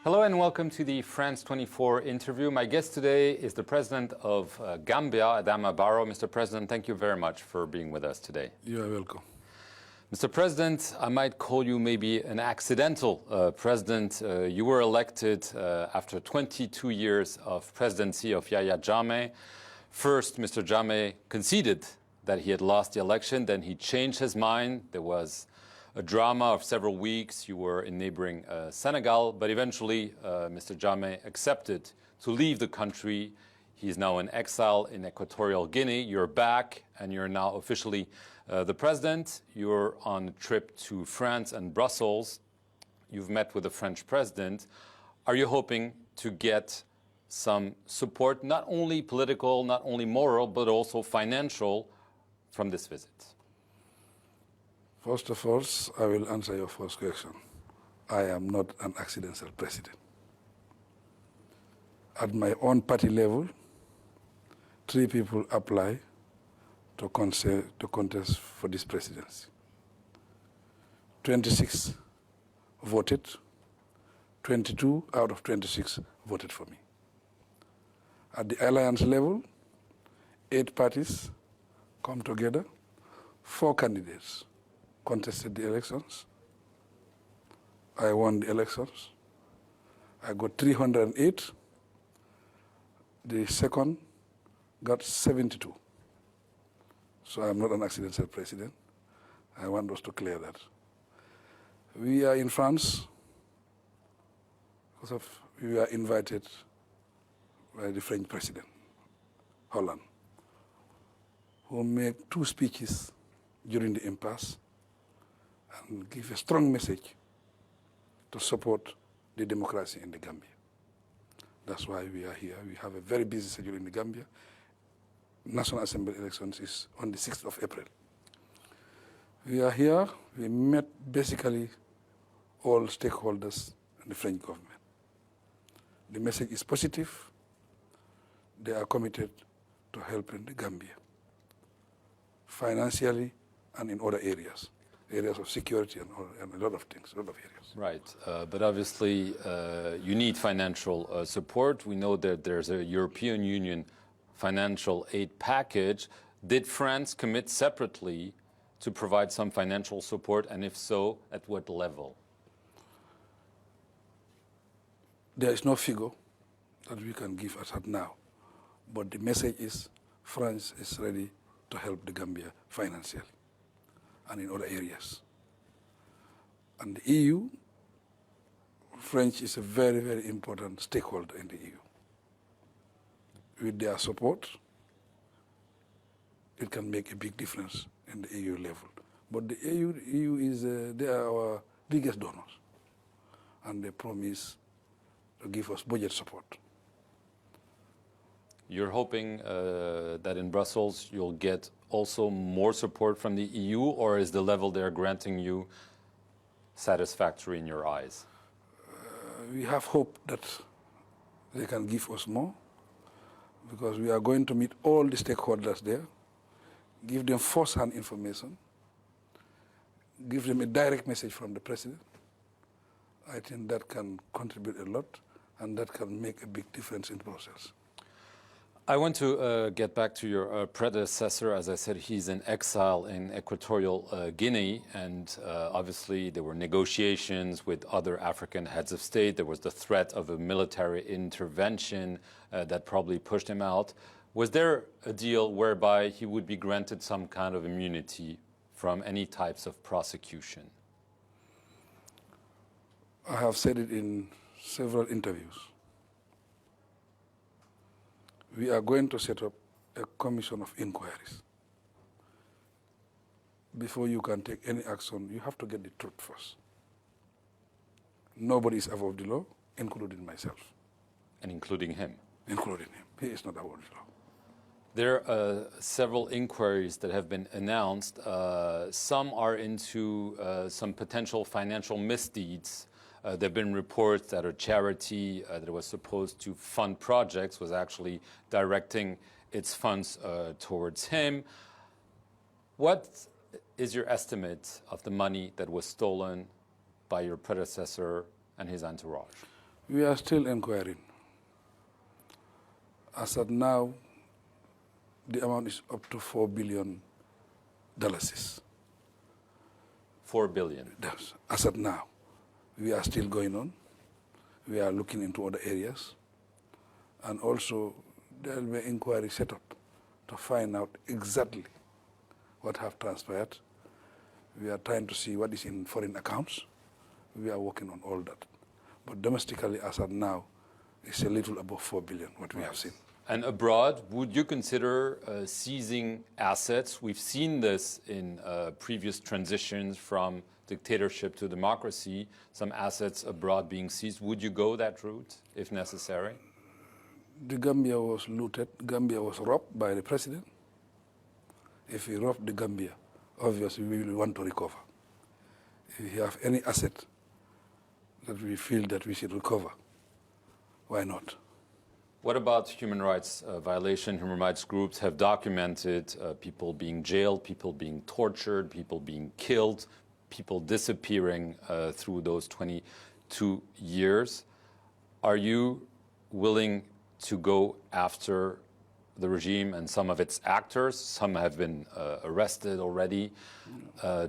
Hello and welcome to the France 24 interview. My guest today is the President of Gambia, Adama Barow. Mr. President, thank you very much for being with us today. You are welcome. Mr. President, I might call you maybe an accidental president. You were elected after 22 years of presidency of Yahya Jammeh. First, Mr. Jammeh conceded that he had lost the election. Then he changed his mind. There was a drama of several weeks. You were in neighboring Senegal, but eventually Mr. Jammeh accepted to leave the country. He's now in exile in Equatorial Guinea. You're back and you're now officially the president. You're on a trip to France and Brussels. You've met with the French president. Are you hoping to get some support, not only political, not only moral, but also financial from this visit? First of all, I will answer your first question. I am not an accidental president. At my own party level, 3 people apply to contest for this presidency. 26 voted, 22 out of 26 voted for me. At the alliance level, 8 parties come together, 4 candidates contested the elections. I won the elections. I got 308. The second got 72. So I'm not an accidental president. I want us to clear that. We are in France because we were invited by the French president, Hollande, who made 2 speeches during the impasse and give a strong message to support the democracy in the Gambia. That's why we are here. We have a very busy schedule in the Gambia. National Assembly elections is on the 6th of April. We are here. We met basically all stakeholders in the French government. The message is positive. They are committed to helping the Gambia financially and in other areas of security and a lot of things, a lot of areas. Right, but obviously you need financial support. We know that there's a European Union financial aid package. Did France commit separately to provide some financial support, and if so, at what level? There is no figure that we can give as of now, but the message is France is ready to help the Gambia financially and in other areas. And the EU, French is a very, very important stakeholder in the EU. With their support, it can make a big difference in the EU level. But the EU is, they are our biggest donors, and they promise to give us budget support. You're hoping that in Brussels you'll get also more support from the EU, or is the level they're granting you satisfactory in your eyes? We have hope that they can give us more, because we are going to meet all the stakeholders there, give them first-hand information, give them a direct message from the president. I think that can contribute a lot, and that can make a big difference in the process. I want to get back to your predecessor. As I said, he's in exile in Equatorial Guinea, and obviously there were negotiations with other African heads of state. There was the threat of a military intervention that probably pushed him out. Was there a deal whereby he would be granted some kind of immunity from any types of prosecution? I have said it in several interviews. We are going to set up a commission of inquiries. Before you can take any action, you have to get the truth first. Nobody is above the law, including myself. And including him? Including him. He is not above the law. There are several inquiries that have been announced. Some are into some potential financial misdeeds. There have been reports that a charity that was supposed to fund projects was actually directing its funds towards him. What is your estimate of the money that was stolen by your predecessor and his entourage? We are still inquiring. As of now, the amount is up to $4 billion. 4 billion. Yes. As of now, we are still going on. We are looking into other areas. And also, there will be an inquiry set up to find out exactly what have transpired. We are trying to see what is in foreign accounts. We are working on all that. But domestically, as of now, it's a little above 4 billion, what we have seen. And abroad, would you consider seizing assets? We've seen this in previous transitions from dictatorship to democracy, some assets abroad being seized. Would you go that route, if necessary? The Gambia was looted. Gambia was robbed by the president. If we rob the Gambia, obviously we will want to recover. If we have any asset that we feel that we should recover, why not? What about human rights violation? Human rights groups have documented people being jailed, people being tortured, people being killed, people disappearing through those 22 years. Are you willing to go after the regime and some of its actors? Some have been arrested already,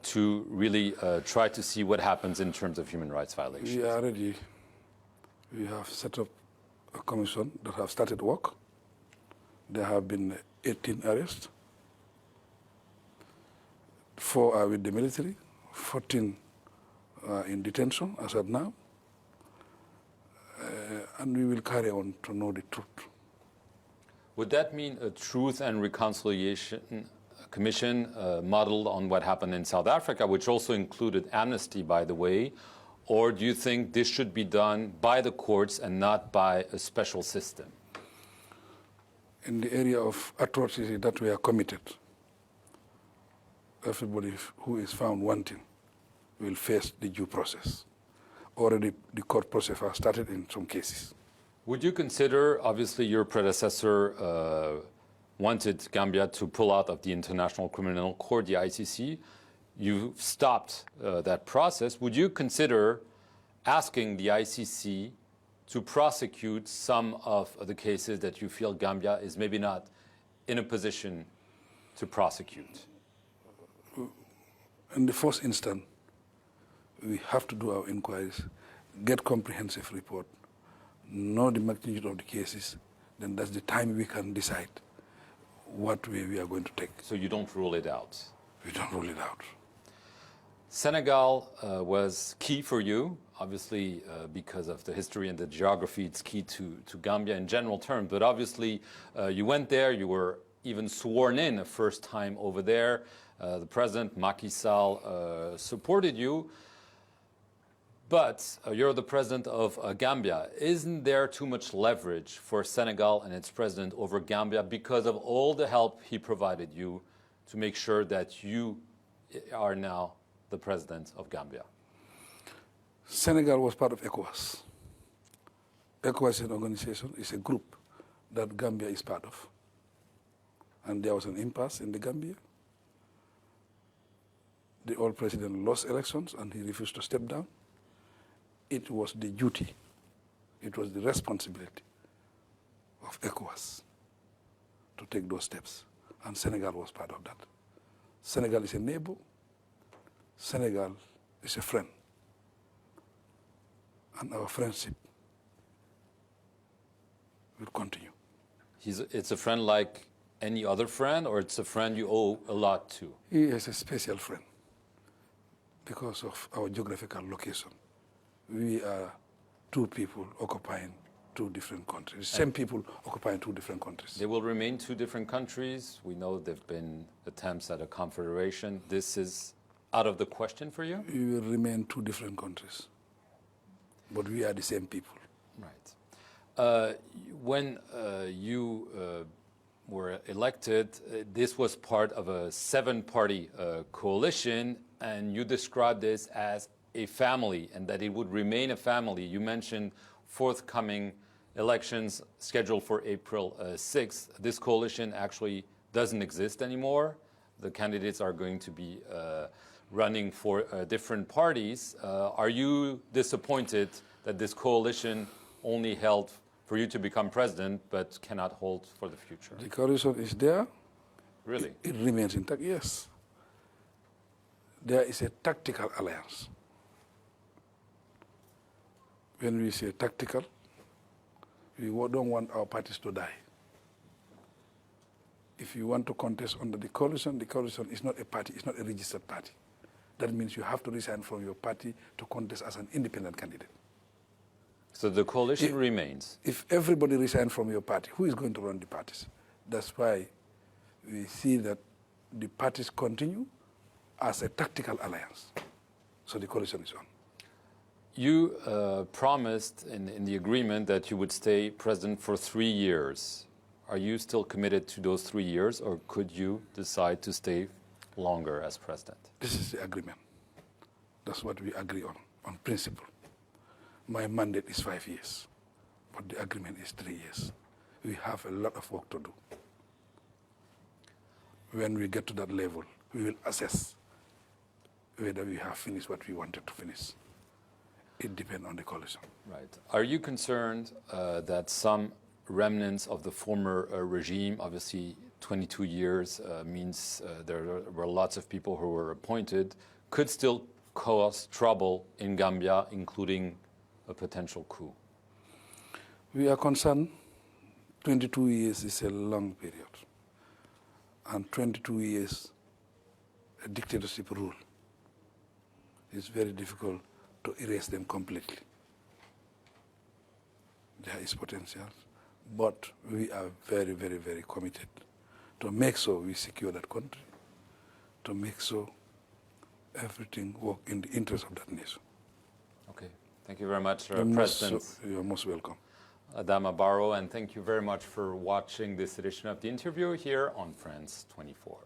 to really try to see what happens in terms of human rights violations. We are ready. We have set up a commission that have started work. There have been 18 arrests. 4 are with the military, 14 are in detention as of now. And we will carry on to know the truth. Would that mean a Truth and Reconciliation Commission modeled on what happened in South Africa, which also included amnesty, by the way? Or do you think this should be done by the courts and not by a special system? In the area of atrocity that we are committed, everybody who is found wanting will face the due process. Already the court process has started in some cases. Would you consider, obviously your predecessor wanted Gambia to pull out of the International Criminal Court, the ICC. You've stopped that process. Would you consider asking the ICC to prosecute some of the cases that you feel Gambia is maybe not in a position to prosecute? In the first instance, we have to do our inquiries, get comprehensive report, know the magnitude of the cases, then that's the time we can decide what way we are going to take. So you don't rule it out? We don't rule it out. Senegal was key for you, obviously because of the history and the geography. It's key to Gambia in general terms, but obviously you went there, you were even sworn in a first time over there. The president, Macky Sall, supported you, but you're the president of Gambia. Isn't there too much leverage for Senegal and its president over Gambia because of all the help he provided you to make sure that you are now the president of Gambia? Senegal was part of ECOWAS. ECOWAS is an organization, it's a group that Gambia is part of. And there was an impasse in the Gambia. The old president lost elections and he refused to step down. It was the duty, it was the responsibility of ECOWAS to take those steps. And Senegal was part of that. Senegal is a neighbor. Senegal is a friend. And our friendship will continue. It's a friend like any other friend, or it's a friend you owe a lot to? He is a special friend because of our geographical location. We are two people occupying two different countries. Same people occupying two different countries. They will remain two different countries. We know there have been attempts at a confederation. This is out of the question for you? We will remain two different countries, but we are the same people. Right. When you were elected, this was part of a 7-party coalition, and you described this as a family and that it would remain a family. You mentioned forthcoming elections scheduled for April 6th. This coalition actually doesn't exist anymore. The candidates are going to be running for different parties. Are you disappointed that this coalition only held for you to become president, but cannot hold for the future. The coalition is there. Really? It remains intact, yes. There is a tactical alliance. When we say tactical, we don't want our parties to die. If you want to contest under the coalition is not a party, it's not a registered party. That means you have to resign from your party to contest as an independent candidate. So the coalition remains? If everybody resigns from your party, who is going to run the parties? That's why we see that the parties continue as a tactical alliance. So the coalition is on. You promised in the agreement that you would stay president for 3 years. Are you still committed to those 3 years, or could you decide to stay longer as president? This is the agreement. That's what we agree on principle. My mandate is 5 years, but the agreement is 3 years. We have a lot of work to do. When we get to that level, we will assess whether we have finished what we wanted to finish. It depends on the coalition. Right. Are you concerned that some remnants of the former regime, obviously 22 years means there were lots of people who were appointed, could still cause trouble in Gambia, including a potential coup? We are concerned. 22 years is a long period. And 22 years, a dictatorship rule. It's very difficult to erase them completely. There is potential, but we are very, very, very committed to make sure we secure that country, to make sure everything work in the interest of that nation. Okay. Thank you very much, President. You're most welcome. Adama Barow, and thank you very much for watching this edition of The Interview here on France 24.